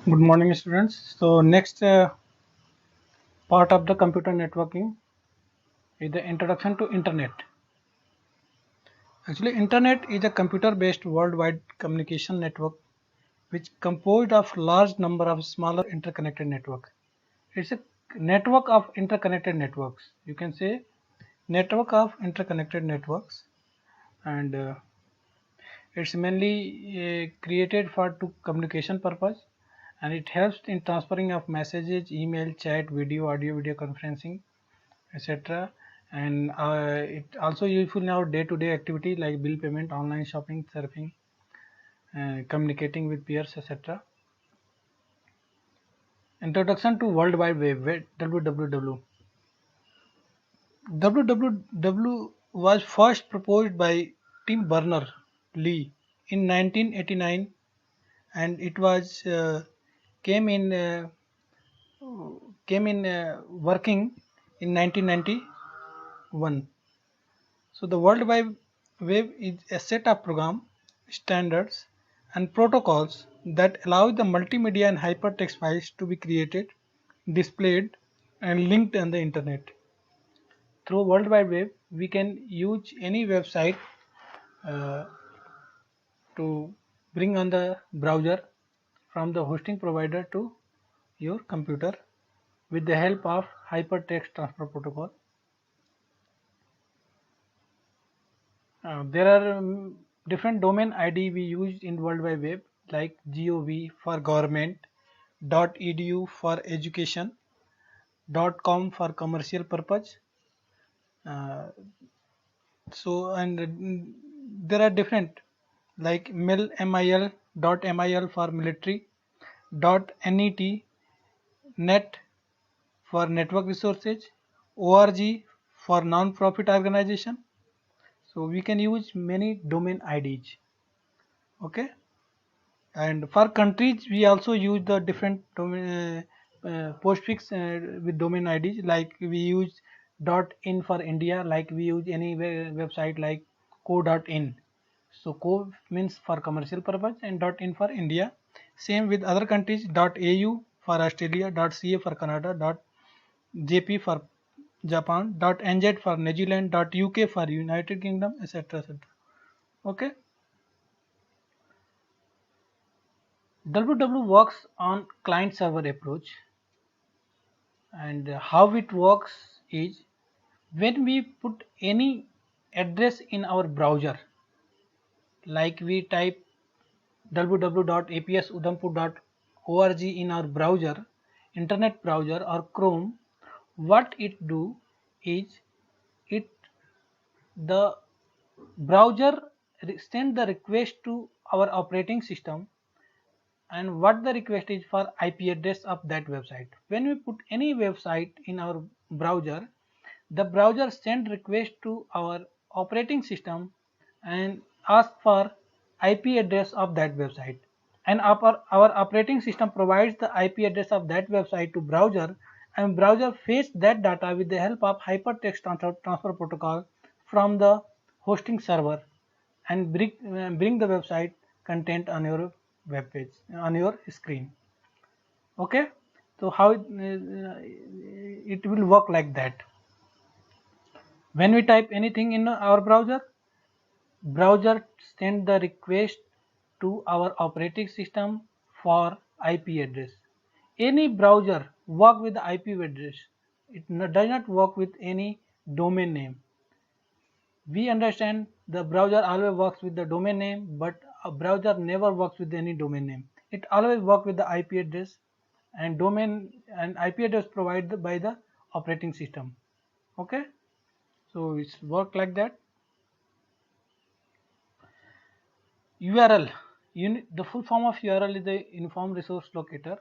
Good morning, students. So next part of the computer networking is the introduction to internet. Actually, internet is a computer-based worldwide communication network which composed of large number of smaller interconnected networks. It's a network of interconnected networks. You can say network of interconnected networks, and it's mainly created for to communication purpose, and it helps in transferring of messages, email, chat, video, audio, video conferencing, etc. And it also useful in our day-to-day activity like bill payment, online shopping, surfing, communicating with peers, etc. Introduction to World Wide Web, WWW. WWW was first proposed by Tim Berners-Lee in 1989, and it was came in working in 1991. So the World Wide Web is a set of program, standards, and protocols that allow the multimedia and hypertext files to be created, displayed, and linked on the internet. Through World Wide Web, we can use any website uh, to bring on the browser from the hosting provider to your computer with the help of hypertext transfer protocol. There are different domain ID we use in World Wide Web like gov for government, .edu for education, .com for commercial purpose. Uh, so and there are different like mil for military, .net net for network resources, org for non-profit organization. So we can use many domain IDs. Okay. And for countries we also use the different postfix with domain IDs, like we use .in for India, like we use any website like co.in. So co means for commercial purpose and .in for India. Same with other countries, .au for Australia, .ca for Canada, .jp for Japan, .nz for New Zealand, .uk for United Kingdom, etc, etc. Okay. WW works on client server approach, and how it works is when we put any address in our browser, like we type www.apsudhampur.org in our browser, internet browser or Chrome. What it do is it the browser send the request to our operating system, and what the request is for IP address of that website. When we put any website in our browser, the browser send request to our operating system and ask for IP address of that website. And our operating system provides the IP address of that website to browser, and browser fetch that data with the help of hypertext transfer protocol from the hosting server and bring the website content on your web page on your screen. Okay. So how it will work like that. When we type anything in our browser send the request to our operating system for IP address. Any browser work with the IP address. It does not work with any domain name. We understand the browser always works with the domain name, but a browser never works with any domain name. It always works with the IP address, and domain and IP address provided by the operating system. Okay, so it's work like that. URL, the full form of URL is the Uniform Resource Locator.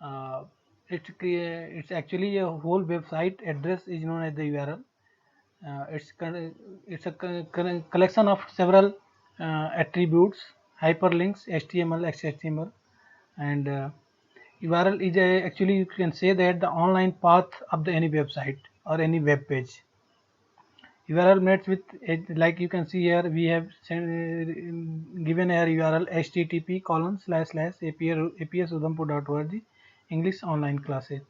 Uh, it's actually a whole website address is known as the URL. It's a collection of several attributes, hyperlinks, HTML, XHTML, and URL is actually you can say that the online path of the any website or any web page. URL mates with like you can see here, we have given here URL http://aps.udhampur.org English online classes.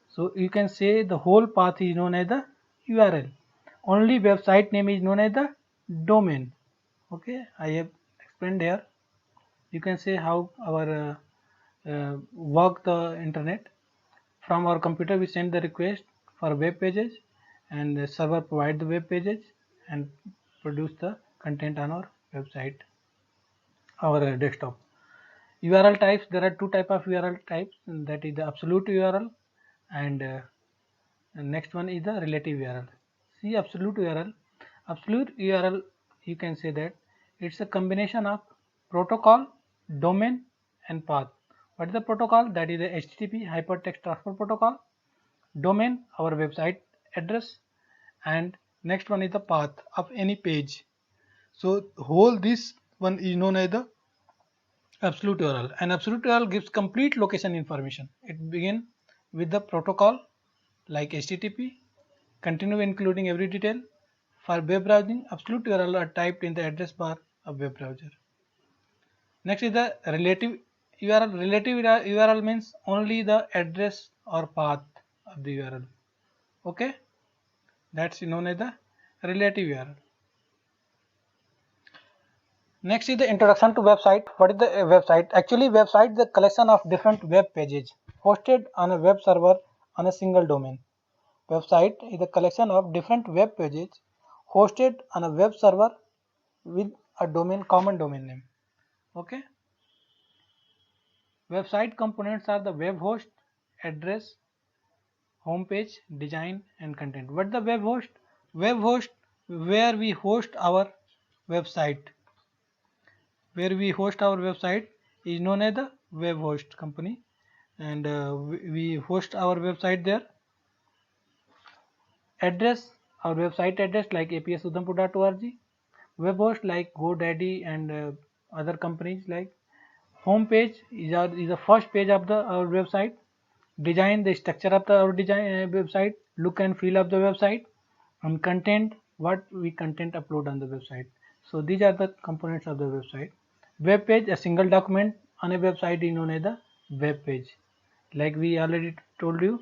So you can say the whole path is known as the URL. Only website name is known as the domain. Okay, I have explained here. You can say how our work the internet. From our computer we send the request for web pages, and the server provide the web pages and produce the content on our website, our desktop. URL types, there are two type of URL types, that is the absolute URL and next one is the relative URL. See, absolute URL. Absolute URL, you can say that it's a combination of protocol, domain and path. What is the protocol? That is the HTTP hypertext transfer protocol. Domain, our website address, and next one is the path of any page. So whole this one is known as the absolute URL. And absolute URL gives complete location information. It begins with the protocol like HTTP, continue including every detail. For web browsing, absolute URL are typed in the address bar of web browser. Next is the relative URL. Relative URL means only the address or path of the URL. Okay, that's known as the relative URL. Next is the introduction to website. What is the website? Actually, website is a collection of different web pages hosted on a web server on a single domain. Website is a collection of different web pages hosted on a web server with a common domain name. Okay. Website components are the web host, address, homepage, design, and content. What is the web host? Web host, where we host our website. Where we host our website is known as the web host company, and we host our website there. Address, our website address like aps.udhampur.org. Web host like GoDaddy and other companies. Like home page is the first page of our website. Design, the structure of our design website, look and feel of the website, and content, what we content upload on the website. So these are the components of the website. Web page, a single document on a website is known as the web page. Like we already told you,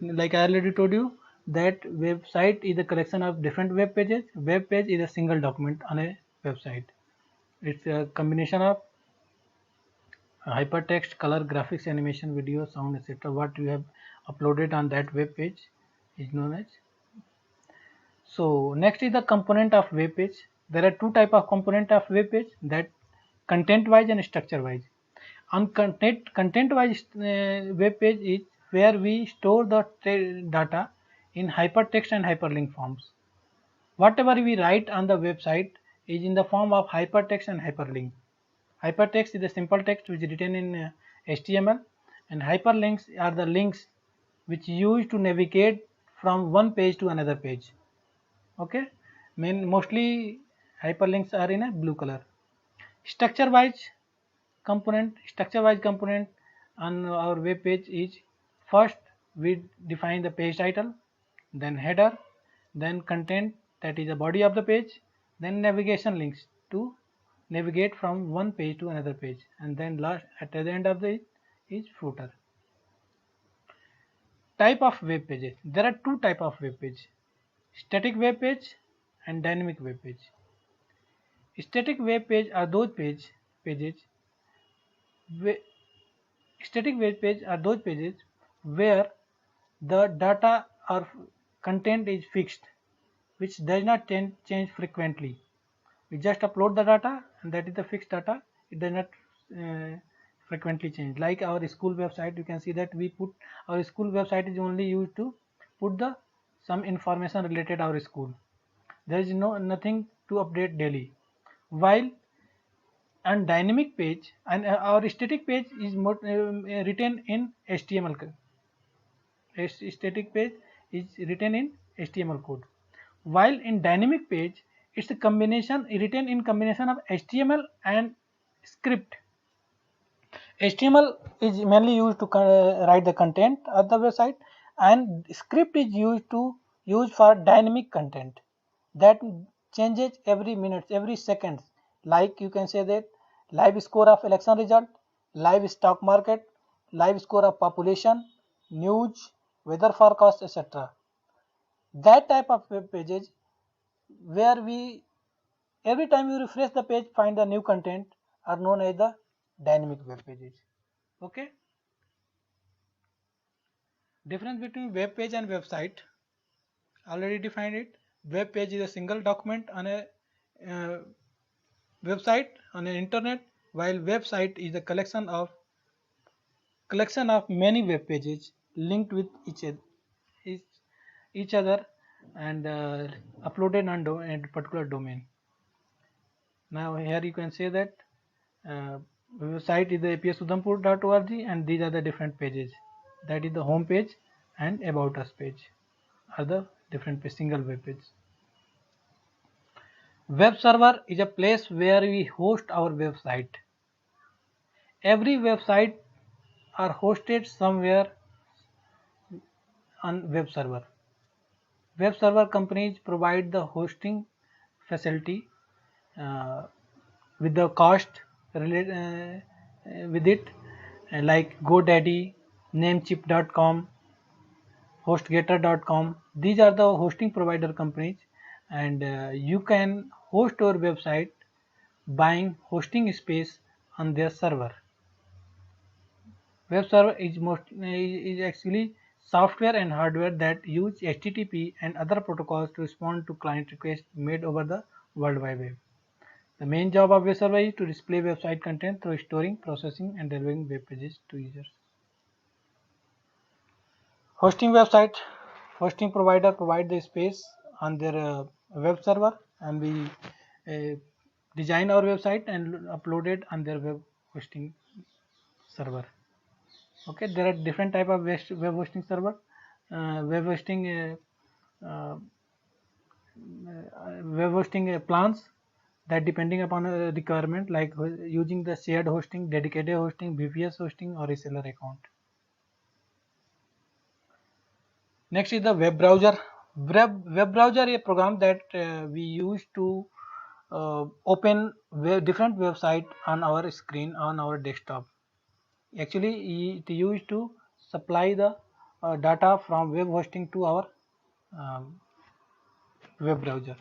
like I already told you, that website is a collection of different web pages. Web page is a single document on a website. It's a combination of hypertext, color, graphics, animation, video, sound, etc. What you have uploaded on that web page is known as. So next is the component of web page. There are two type of component of web page, that content wise and structure wise. On content wise web page is where we store the data in hypertext and hyperlink forms. Whatever we write on the website is in the form of hypertext and hyperlink. Hypertext is the simple text which is written in HTML, and hyperlinks are the links which use to navigate from one page to another page. Okay, mostly hyperlinks are in a blue color. Structure wise component on our web page is, first we define the page title, then header, then content, that is the body of the page, then navigation links to navigate from one page to another page, and then last at the end of the is footer. Type of web pages. There are two type of web page: static web page and dynamic web page. Static web page are those pages static web page are those pages where the data or content is fixed, which does not change frequently. We just upload the data, and that is the fixed data. It does not frequently change. Like our school website, you can see that we put our school website is only used to put the some information related our school. There is nothing to update daily. While and dynamic page and our static page is written in HTML. Static page is written in HTML code, while in dynamic page it's a combination written in combination of HTML and script. HTML is mainly used to write the content of the website, and script is used for dynamic content. that changes every minute, every second. Like you can say that live score of election result, live stock market, live score of population, news, weather forecast, etc. That type of web pages where we every time you refresh the page find the new content are known as the dynamic web pages. Okay. Difference between web page and website already defined it. Web page is a single document on a uh, website on an internet, while website is a collection of many web pages linked with each, each other and uploaded on a particular domain. Now here you can say that uh, website is the apsudhampur.org and these are the different pages. That is the home page and about us page are the different single web page. Web server is a place where we host our website. Every website are hosted somewhere on web server. Web server companies provide the hosting facility uh, with the cost related with it, like GoDaddy, Namecheap.com, HostGator.com. These are the hosting provider companies, and you can host your website buying hosting space on their server. Web server is actually software and hardware that use HTTP and other protocols to respond to client requests made over the World Wide Web. The main job of web server is to display website content through storing, processing, and delivering web pages to users. Hosting website, hosting provider provide the space on their web server, and we design our website and upload it on their web hosting server. Okay, there are different type of web hosting server, web hosting web hosting plans that depending upon a requirement, like using the shared hosting, dedicated hosting, VPS hosting, or reseller account. Next is the web browser. Web browser is a program that we use to open different website on our screen on our desktop. Actually, it used to supply the data from web hosting to our um, web browser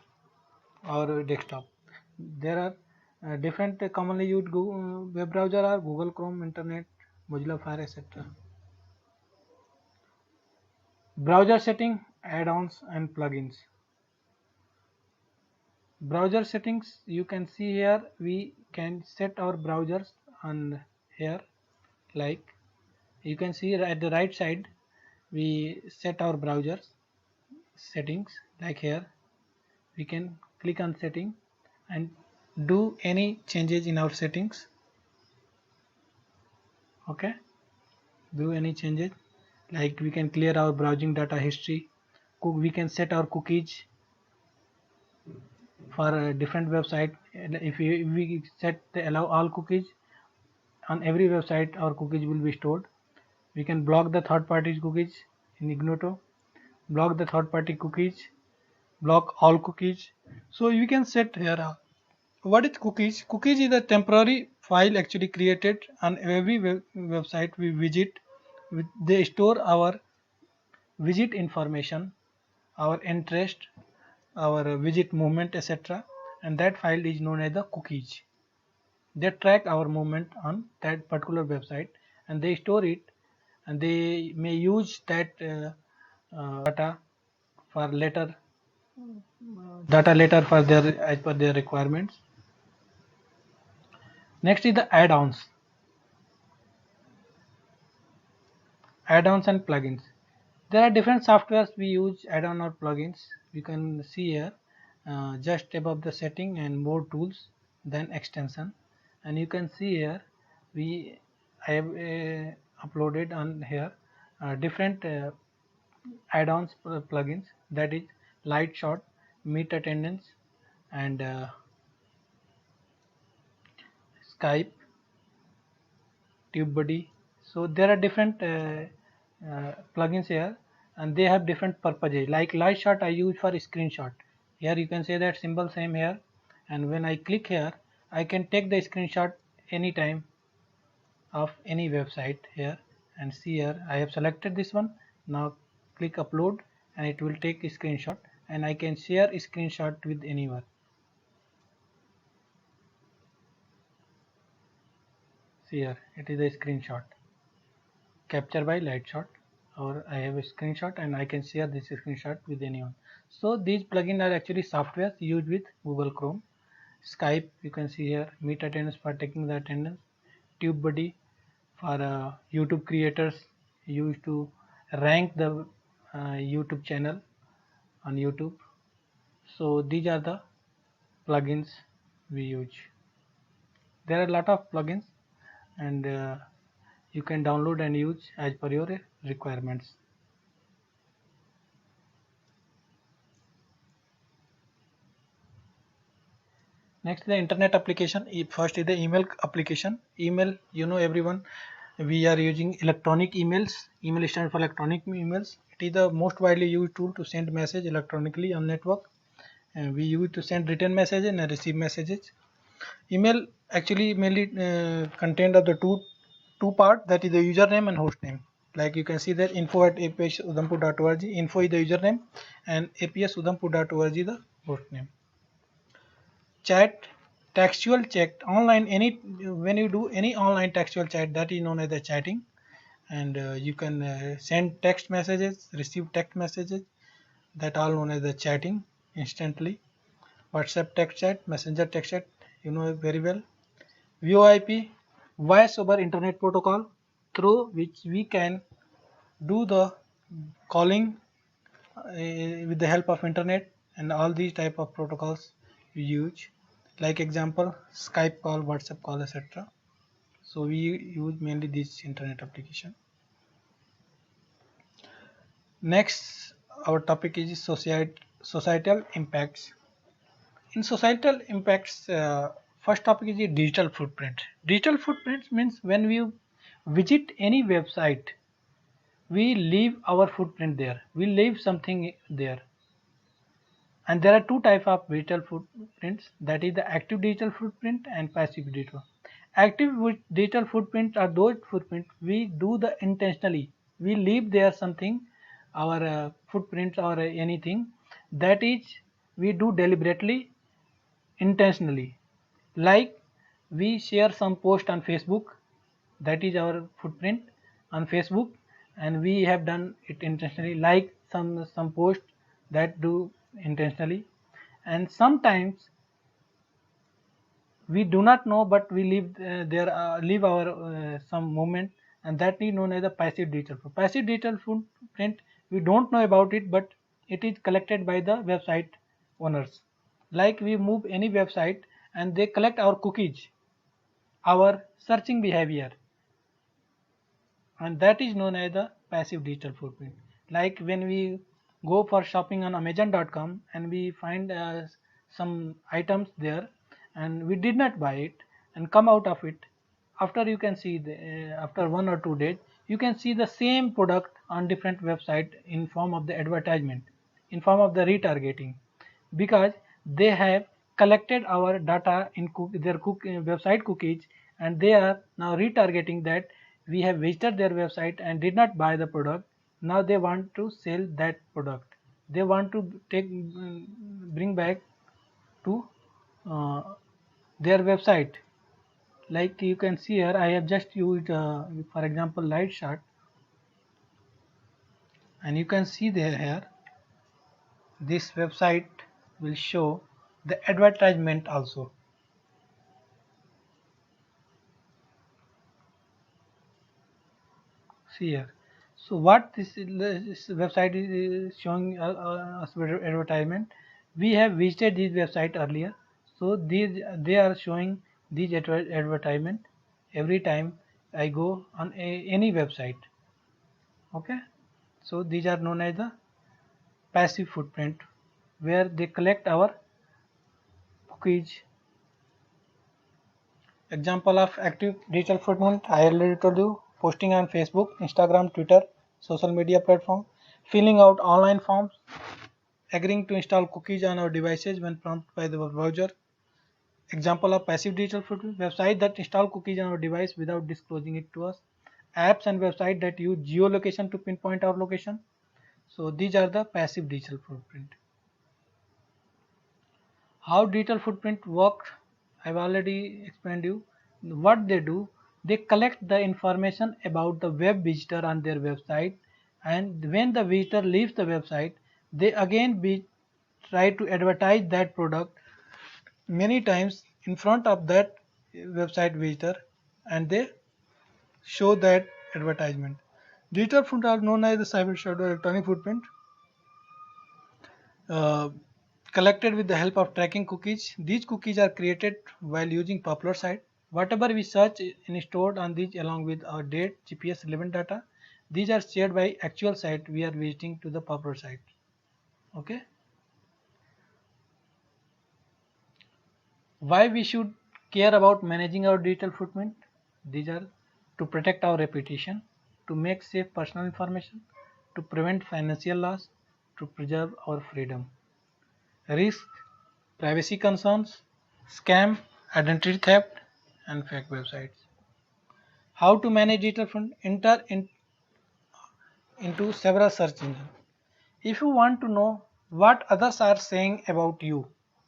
or desktop. There are different commonly used web browser are Google Chrome, Internet, Mozilla Fire, etc. Browser setting, add-ons and plugins. Browser settings, you can see here we can set our browsers on here, like you can see at the right side we set our browsers settings, like here we can click on setting and do any changes in our settings. Okay, do any changes, like we can clear our browsing data history, we can set our cookies for a different website. If we set the allow all cookies on every website, our cookies will be stored. We can block the third party cookies in Ignoto, block the third party cookies, block all cookies. So you can set here what is cookies. Cookies is a temporary file actually created on every website we visit. They store our visit information, our interest, our visit movement, etc. And that file is known as the cookies. They track our movement on that particular website and they store it, and they may use that data for later for their as per their requirements. Next is the add-ons. Add-ons and plugins. There are different softwares we use add-on or plugins. You can see here just above the setting and more tools, then extension, and you can see here I have uploaded on here different add-ons plugins, that is Lightshot, Meet Attendance, and Skype, TubeBuddy. So there are different plugins here, and they have different purposes. Like Lightshot I use for screenshot. Here you can say that symbol same here, and when I click here I can take the screenshot anytime of any website here, and see here I have selected this one. Now click upload and it will take a screenshot, and I can share a screenshot with anyone. See here, it is a screenshot captured by Lightshot, or I have a screenshot and I can share this screenshot with anyone. So these plugins are actually softwares used with Google Chrome. Skype, you can see here, Meet Attendance for taking the attendance, TubeBuddy for YouTube creators used to rank the YouTube channel on YouTube. So these are the plugins we use. There are a lot of plugins, and you can download and use as per your requirements. Next, the internet application. First is the email application. Email, you know everyone, we are using electronic emails. Email stands for electronic emails. It is the most widely used tool to send message electronically on network. And we use it to send written messages and receive messages. Email actually mainly contained of the two part, that is the username and host name. Like you can see that info@apsudhampur.org. Info is the username and apsudhampur.org the host name. Chat, textual chat, online, any when you do any online textual chat, that is known as the chatting, and you can send text messages, receive text messages, that all known as the chatting instantly. WhatsApp text chat, Messenger text chat, you know very well. VoIP, voice over internet protocol, through which we can do the calling with the help of internet, and all these type of protocols we use, like example Skype call, WhatsApp call, etc. So we use mainly this internet application. Next, our topic is societal impacts. In societal impacts, first topic is the digital footprint. Digital footprints means when we visit any website, we leave our footprint there, we leave something there. And there are two types of digital footprints, that is the active digital footprint and passive digital. Active digital footprint are those footprints we do the intentionally, we leave there something, our footprints or anything, that is we do deliberately, intentionally. Like we share some post on Facebook, that is our footprint on Facebook, and we have done it intentionally. Like some post that do intentionally, and sometimes we do not know but we leave there leave our some movement, and that is known as a passive digital footprint. Passive digital footprint, we don't know about it, but it is collected by the website owners. Like we move any website and they collect our cookies, our searching behavior, and that is known as the passive digital footprint. Like when we go for shopping on amazon.com and we find some items there and we did not buy it and come out of it, after you can see after 1 or 2 days you can see the same product on different website in form of the advertisement, in form of the retargeting, because they have collected our data in their website cookies, and they are now retargeting that we have visited their website and did not buy the product. Now they want to sell that product, they want to bring back to uh, their website. Like you can see here, I have just used for example Lightshot, and you can see there here this website will show the advertisement also. See here, so what this website is showing us advertisement, we have visited this website earlier, so these they are showing these advertisement every time I go on any website. Okay, so these are known as the passive footprint, where they collect our cookies. Example of active digital footprint, I already told you: posting on Facebook, Instagram, Twitter, social media platform, filling out online forms, agreeing to install cookies on our devices when prompted by the browser. Example of passive digital footprint: websites that install cookies on our device without disclosing it to us. Apps and websites that use geolocation to pinpoint our location. So these are the passive digital footprint. How digital footprint works, I've already explained you. What they do, they collect the information about the web visitor on their website, and when the visitor leaves the website, they again try to advertise that product many times in front of that website visitor, and they show that advertisement. Digital footprint are known as the cyber shadow electronic footprint. uh, Collected with the help of tracking cookies. These cookies are created while using popular site. Whatever we search is stored on these along with our date, GPS relevant data. These are shared by actual site we are visiting to the popular site. Okay. Why we should care about managing our digital footprint? These are to protect our reputation, to make safe personal information, to prevent financial loss, to preserve our freedom. Risk, privacy concerns, scam, identity theft, and fake websites. How to manage digital footprint? Into several search engines. If you want to know what others are saying about you,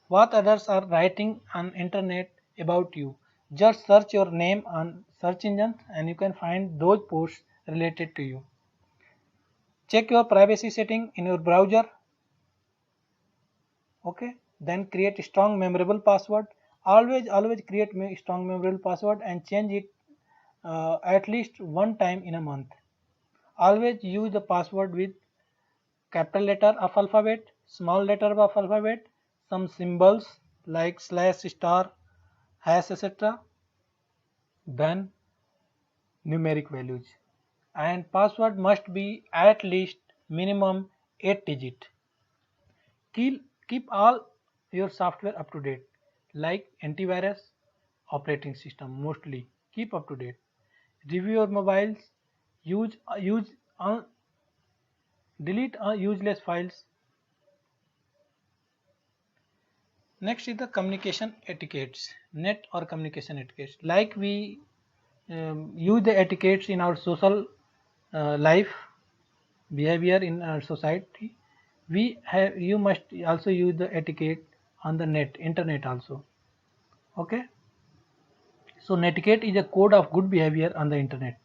what others are writing on internet about you, just search your name on search engines and you can find those posts related to you. Check your privacy setting in your browser. Okay, then create a strong memorable password. Always create strong memorable password and change it at least one time in a month. Always use the password with capital letter of alphabet, small letter of alphabet, some symbols like slash, star, hash, etc. Then numeric values. And password must be at least minimum 8 digit. Keep all your software up to date, like antivirus, operating system mostly. Keep up to date. Review your mobiles. Use delete useless files. Next is the communication etiquettes, net or communication etiquettes. Like we use the etiquettes in our social life, behavior in our society, you must also use the etiquette on the internet also. Okay. So netiquette is a code of good behavior on the internet.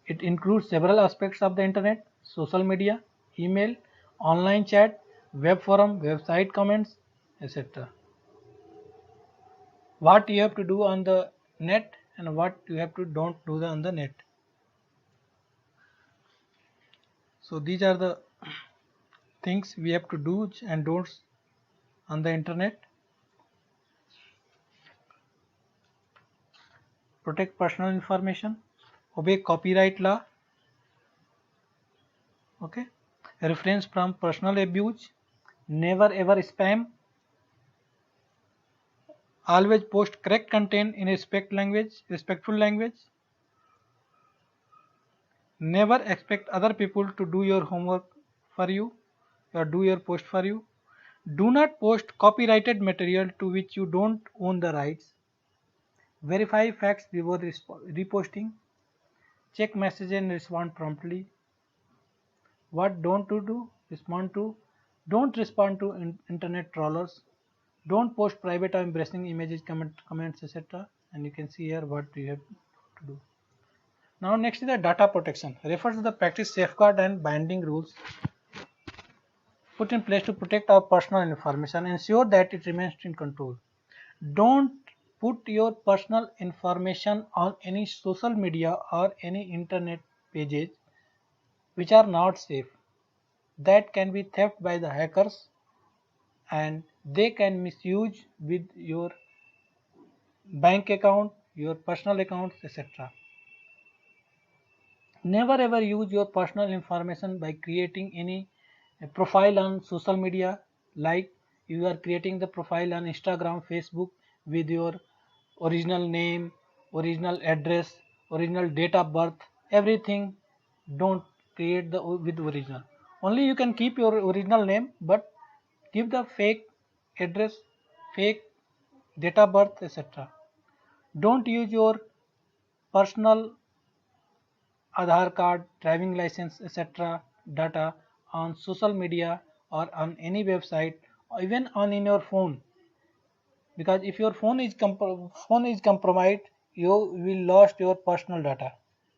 It includes several aspects of the internet: social media, email, online chat, web forum, website comments, etc. What you have to do on the net and what you have to don't do on the net. So these are the things we have to do and don'ts on the internet. Protect personal information, obey copyright law. Okay. Refrain from personal abuse, never ever spam, always post correct content in respectful language. Never expect other people to do your homework for you or do your post for you. Do not post copyrighted material to which you don't own the rights. Verify facts before reposting. Check messages and respond promptly. What don't you do? Don't respond to internet trollers. Don't post private or embarrassing images, comments, etc. And you can see here what you have to do. Now next is the data protection. Refers to the practice, safeguard and binding rules put in place to protect our personal information, ensure that it remains in control. Don't put your personal information on any social media or any internet pages which are not safe. That can be theft by the hackers and they can misuse with your bank account, your personal accounts, etc. Never ever use your personal information by creating any profile on social media, like you are creating the profile on Instagram, Facebook with your original name, original address, original date of birth, everything. Don't create the with original. Only you can keep your original name, but give the fake address, fake date of birth, etc. Don't use your personal Aadhaar card, driving license, etc. data on social media or on any website, or even on in your phone. Because if your phone is compromised, you will lost your personal data,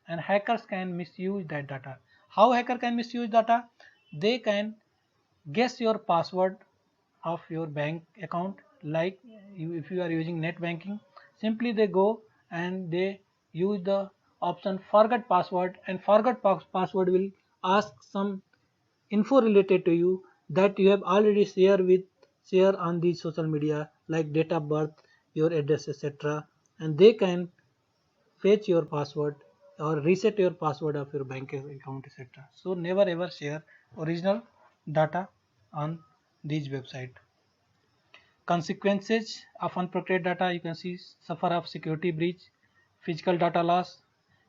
and hackers can misuse that data. How hacker can misuse data? They can guess your password of your bank account, like if you are using net banking, simply they go and they use the option forget password, and forget password will ask some info related to you that you have already share on the social media, like date of birth, your address, etc. And they can fetch your password or reset your password of your bank account, etc. So never ever share original data on these website. Consequences of unprotected data, you can see: suffer of security breach, physical data loss,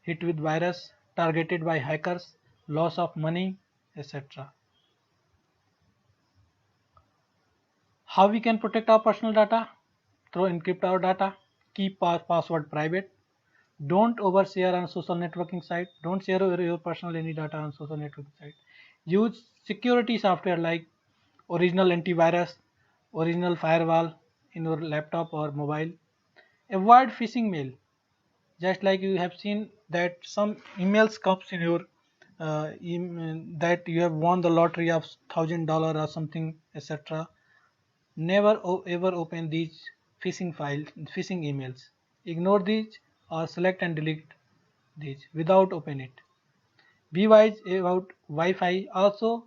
hit with virus, targeted by hackers, loss of money, etc. How we can protect our personal data? Through encrypt our data, keep password private, don't overshare on social networking site, don't share your personal any data on social networking site. Use security software like original antivirus, original firewall in your laptop or mobile. Avoid phishing mail. Just like you have seen that some emails comes in your that you have won the lottery of $1,000 or something, etc. Never ever open these phishing emails. Ignore these or select and delete these without open it. Be wise about Wi-Fi. Also,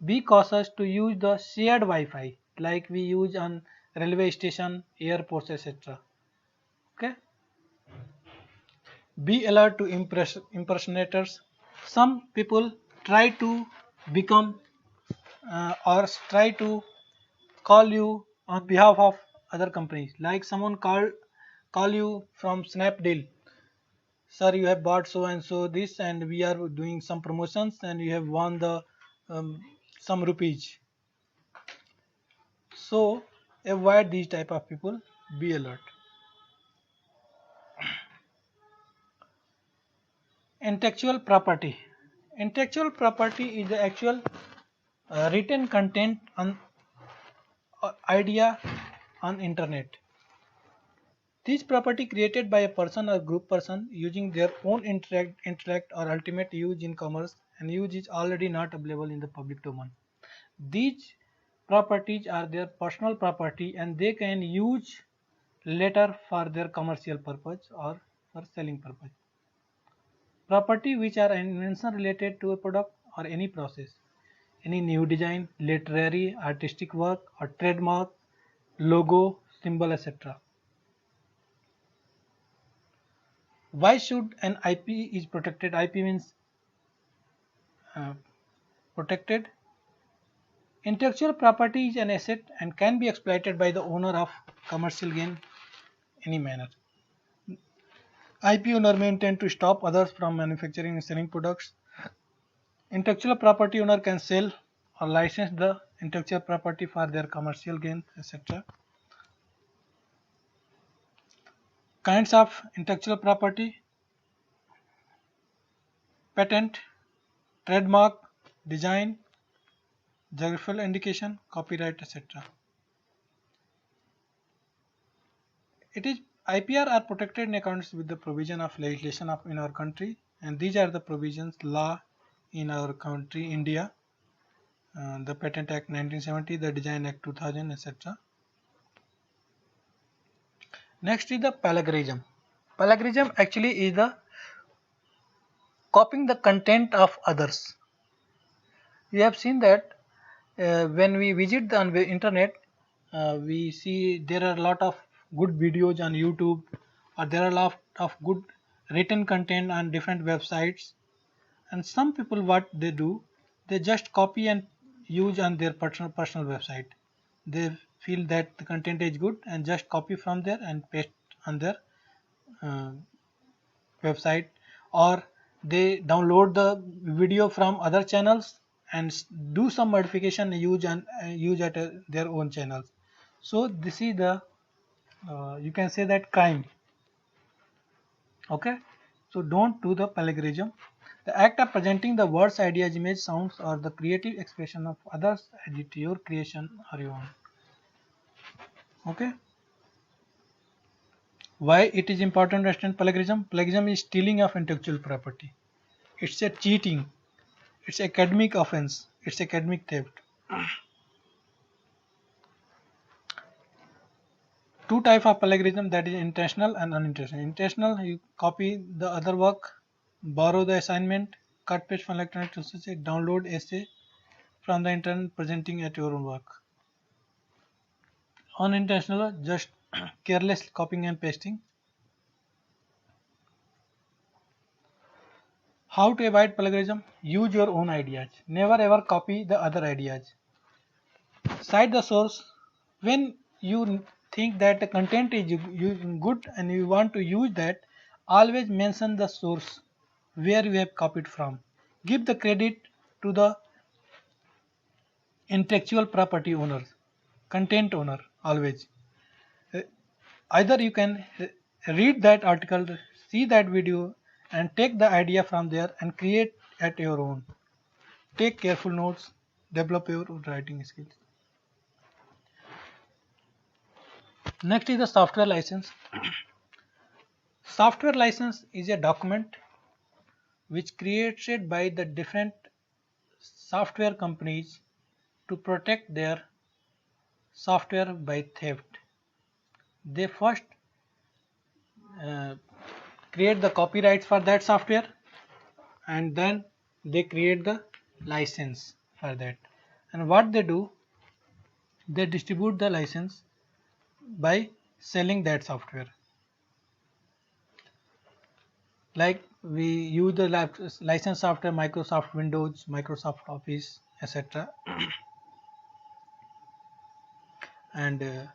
be cautious to use the shared Wi-Fi like we use on railway station, airports, etc. Okay. Be alert to impersonators. Some people try to become or try to call you on behalf of other companies, like someone call you from Snapdeal. Sir, you have bought so and so this, and we are doing some promotions, and you have won the um, some rupees. So avoid these type of people. Be alert. Intellectual property. Intellectual property is the actual written content on idea on internet. This property created by a person or group person using their own intellect or ultimate use in commerce, and use is already not available in the public domain. These properties are their personal property, and they can use later for their commercial purpose or for selling purpose. Property which are an invention related to a product or any process, any new design, literary, artistic work or trademark, logo, symbol, etc. Why should an IP is protected? IP means uh, protected. Intellectual property is an asset and can be exploited by the owner of commercial gain any manner. IP owner may intend to stop others from manufacturing and selling products. Intellectual property owner can sell or license the intellectual property for their commercial gain, etc. Kinds of intellectual property: patent, trademark, design, geographical indication, copyright, etc. It is IPR are protected in accordance with the provision of legislation of in our country, and these are the provisions law in our country India, the Patent Act 1970, the Design Act 2000, etc. Next is the plagiarism. Plagiarism actually is the copying the content of others. We have seen that when we visit the internet, we see there are a lot of good videos on YouTube, or there are a lot of good written content on different websites. And some people, what they do, they just copy and use on their personal website. They feel that the content is good and just copy from there and paste on their uh, website, or they download the video from other channels and do some modification, use at their own channels. So this is the you can say that crime. Okay, so don't do the plagiarism. The act of presenting the words, ideas, image, sounds, or the creative expression of others as it your creation or your own. Okay, why it is important to understand plagiarism? Plagiarism is stealing of intellectual property. It's a cheating. It's academic offense. It's academic theft. Two type of plagiarism, that is intentional and unintentional. Intentional, you copy the other work, borrow the assignment, cut paste from electronic resources, download essay from the internet, presenting at your own work. Unintentional, just careless copying and pasting. How to avoid plagiarism? Use your own ideas. Never ever copy the other ideas. Cite the source. When you think that the content is good and you want to use that, always mention the source where you have copied from. Give the credit to the intellectual property owner, content owner, always. Uh, Either you can read that article, see that video, and take the idea from there and create at your own. Take careful notes, develop your writing skills. Next is the software license. Software license is a document which created by the different software companies to protect their software by theft. They first uh, create the copyrights for that software, and then they create the license for that. And what they do, they distribute the license by selling that software. Like we use the license software, Microsoft Windows, Microsoft Office, etc. And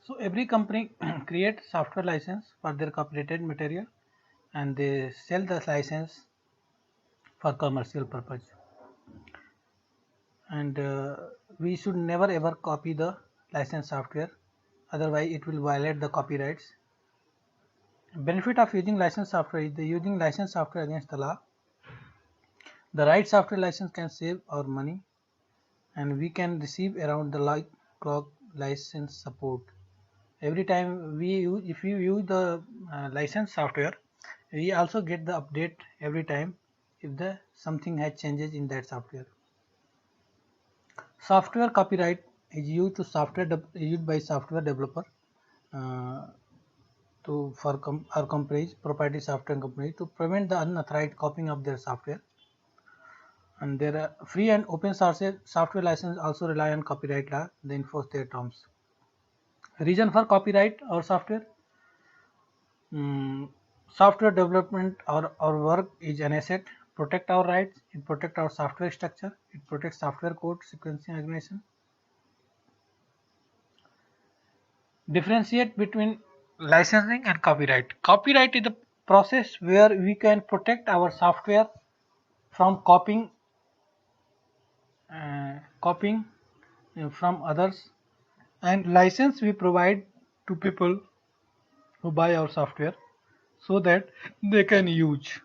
so every company creates software license for their copyrighted material, and they sell the license for commercial purpose. And we should never ever copy the licensed software, otherwise it will violate the copyrights. Benefit of using licensed software is the using licensed software against the law. The right software license can save our money, and we can receive around the clock license support. Every time we use, if you use the licensed software, we also get the update every time if the something has changes in that software. Software copyright is used to used by software developer uh, to for or companies, proprietary software companies, to prevent the unauthorized copying of their software. And there are free and open source software license also rely on copyright law. They enforce their terms. Reason for copyright or software. Mm, Software development or work is an asset. Protect our rights. It protect our software structure. It protects software code sequencing organization. Differentiate between licensing and copyright. Copyright is the process where we can protect our software from copying from others, and license we provide to people who buy our software so that they can use.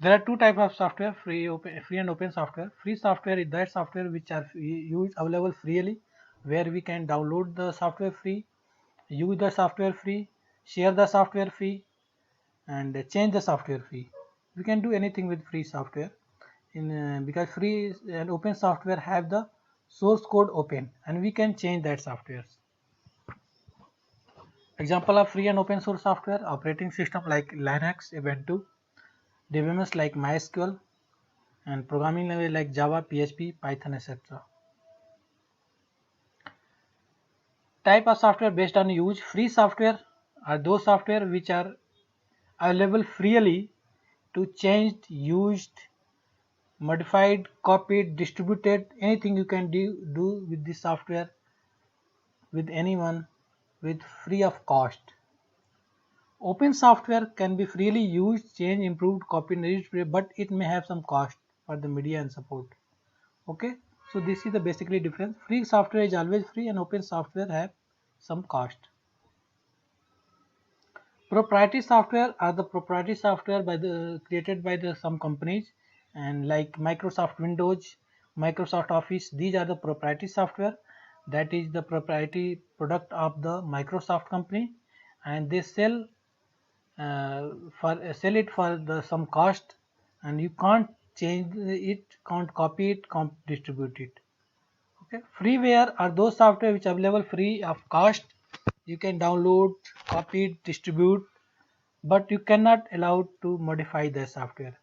There are two types of software: free and open software. Free software is that software which are used available freely, where we can download the software free, use the software free, share the software free, and change the software free. We can do anything with free software in because free and open software have the source code open, and we can change that software. Example of free and open source software: operating system like Linux, Ubuntu, DBMS like MySQL, and programming language like Java, PHP, Python, etc. Type of software based on use. Free software are those software which are available freely to changed, used, modified, copied, distributed, anything you can do with this software with anyone with free of cost. Open software can be freely used, changed, improved, copied, edited, but it may have some cost for the media and support. Okay, so this is the basically difference. Free software is always free and open software have some cost. Proprietary software are the proprietary software by the created by the some companies, and like Microsoft Windows, Microsoft Office, these are the proprietary software. That is the proprietary product of the Microsoft company, and they sell it for the some cost, and you can't change it, can't copy it, can't distribute it. Okay, freeware are those software which are available free of cost. You can download, copy it, distribute, but you cannot allow to modify the software.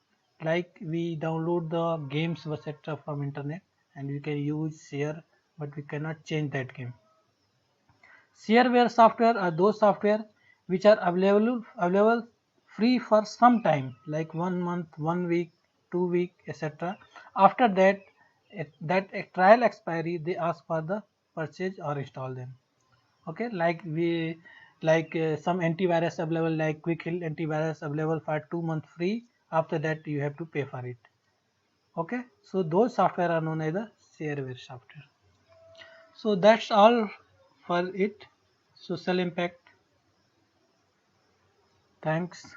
Like we download the games etc from internet and we can use share, but we cannot change that game. Shareware software are those software which are available free for some time, like 1 month, 1 week, 2 week, etc. After that, that a trial expiry, they ask for the purchase or install them. Okay, some antivirus available, like Quick Heal antivirus available for 2 months free. After that, you have to pay for it. Okay, so those software are known as the shareware software. So that's all for it. Social impact. Thanks.